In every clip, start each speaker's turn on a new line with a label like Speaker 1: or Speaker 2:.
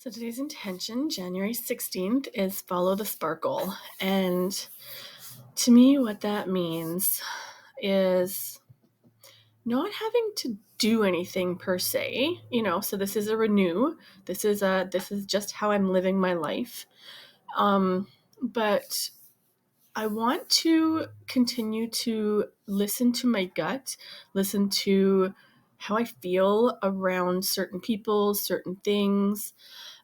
Speaker 1: So today's intention, January 16th, is follow the sparkle. And to me, what that means is not having to do anything per se, so this is a renew. This is just how I'm living my life. But I want to continue to listen to my gut, listen to how I feel around certain people, certain things.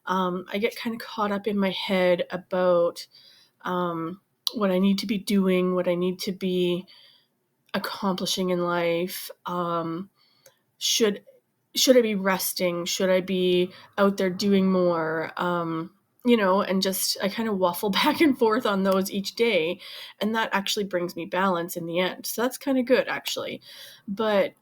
Speaker 1: I get kind of caught up in my head about what I need to be doing, what I need to be accomplishing in life. Should I be resting? Should I be out there doing more? And just I kind of waffle back and forth on those each day, and that actually brings me balance in the end. So that's kind of good, actually. But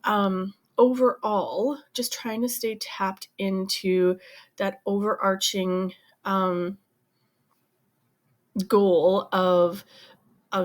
Speaker 1: overall, just trying to stay tapped into that overarching goal of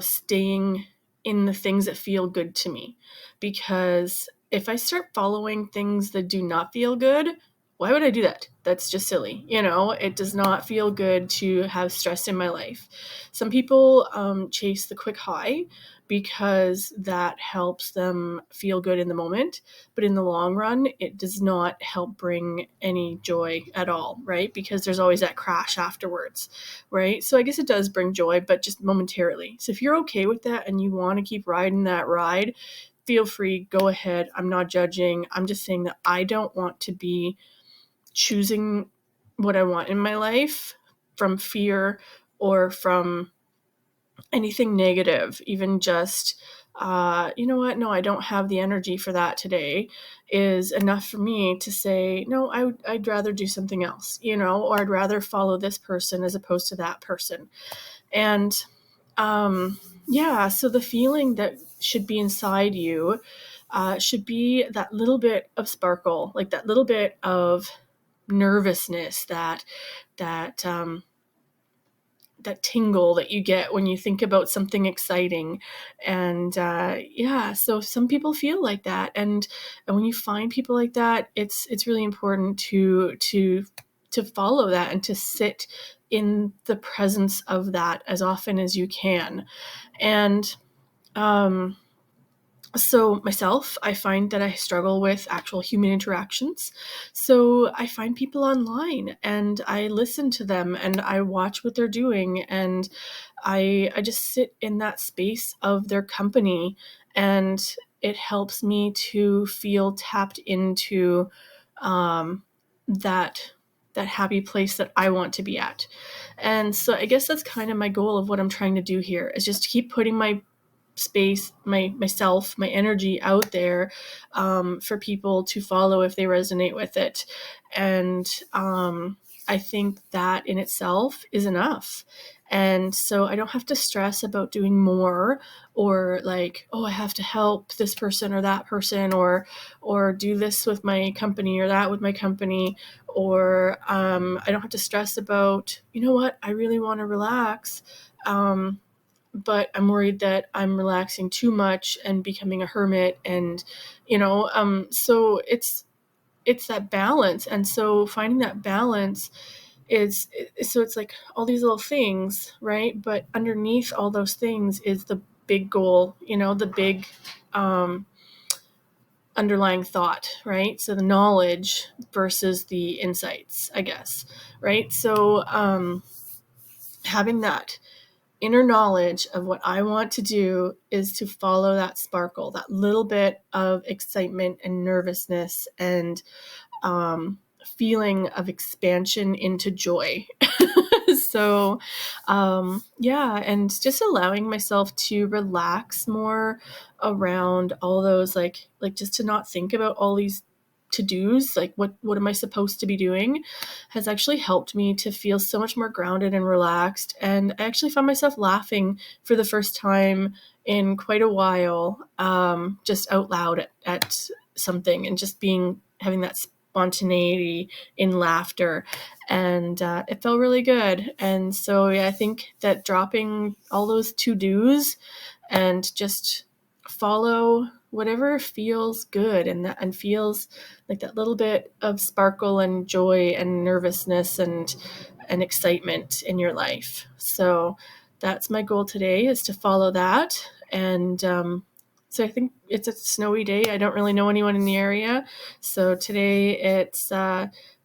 Speaker 1: staying in the things that feel good to me. Because if I start following things that do not feel good, why would I do that? That's just silly. It does not feel good to have stress in my life. Some people chase the quick high because that helps them feel good in the moment. But in the long run, it does not help bring any joy at all, right? Because there's always that crash afterwards, right? So I guess it does bring joy, but just momentarily. So if you're okay with that and you want to keep riding that ride, feel free, go ahead. I'm not judging. I'm just saying that I don't want to be choosing what I want in my life from fear or from anything negative, even just, you know what, no, I don't have the energy for that today, is enough for me to say, no, I'd rather do something else, or I'd rather follow this person as opposed to that person. And so the feeling that should be inside you should be that little bit of sparkle, like that little bit of nervousness, that tingle that you get when you think about something exciting. And so some people feel like that, and when you find people like that, it's really important to follow that and to sit in the presence of that as often as you can. And so myself, I find that I struggle with actual human interactions. So I find people online and I listen to them and I watch what they're doing, and I just sit in that space of their company, and it helps me to feel tapped into that happy place that I want to be at. And so I guess that's kind of my goal of what I'm trying to do here, is just keep putting my space, myself, my energy out there for people to follow if they resonate with it. And I think that in itself is enough. And so I don't have to stress about doing more, or like, oh, I have to help this person or that person, or do this with my company or that with my company, or I don't have to stress about, you know what, I really want to relax. But I'm worried that I'm relaxing too much and becoming a hermit, and so it's that balance. And so finding that balance is, so it's like all these little things, right? But underneath all those things is the big goal, the big underlying thought, right? So the knowledge versus the insights, I guess, right? So having that inner knowledge of what I want to do is to follow that sparkle, that little bit of excitement and nervousness and feeling of expansion into joy. So, and just allowing myself to relax more around all those, like just to not think about all these to-dos, like what am I supposed to be doing, has actually helped me to feel so much more grounded and relaxed. And I actually found myself laughing for the first time in quite a while, just out loud at something, and just having that spontaneity in laughter, and it felt really good. And so I think that dropping all those to-dos and just follow whatever feels good and feels like that little bit of sparkle and joy and nervousness and excitement in your life. So that's my goal today, is to follow that. And so I think it's a snowy day. I don't really know anyone in the area. So today it's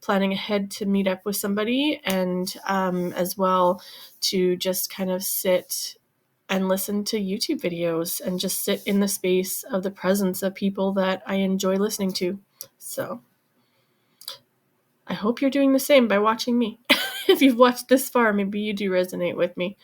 Speaker 1: planning ahead to meet up with somebody, and as well to just kind of sit and listen to YouTube videos and just sit in the space of the presence of people that I enjoy listening to. So I hope you're doing the same by watching me. If you've watched this far, maybe you do resonate with me.